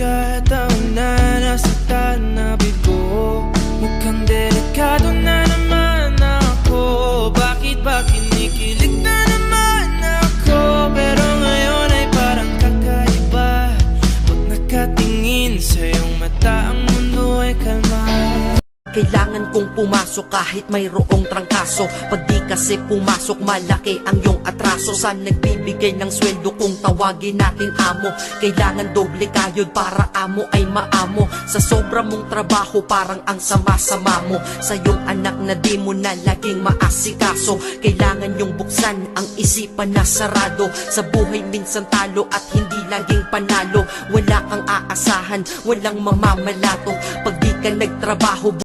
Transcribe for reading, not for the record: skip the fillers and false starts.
Pagkataon na nasaktan na bigo, mukhang delikado na naman ako. Bakit ba kinikilig na naman ako? Pero ngayon ay parang kakaiba. Pag nakatingin sa iyong mata, ang mundo ay kalma. Kailangan kong pumasok kahit mayroong trangkaso. Pag di kasi pumasok, malaki ang iyong atraso. Saan nagbibigay ng sweldo kung tawagin natin amo? Kailangan doble kayod para amo ay maamo. Sa sobra mong trabaho, parang ang sama-sama mo. Sa iyong anak na di mo na laging maasikaso. Kailangan yung buksan ang isipan na sarado. Sa buhay minsan talo at hindi laging panalo. Wala kang aasahan, walang mamamalato. Pag di ka nagtrabaho,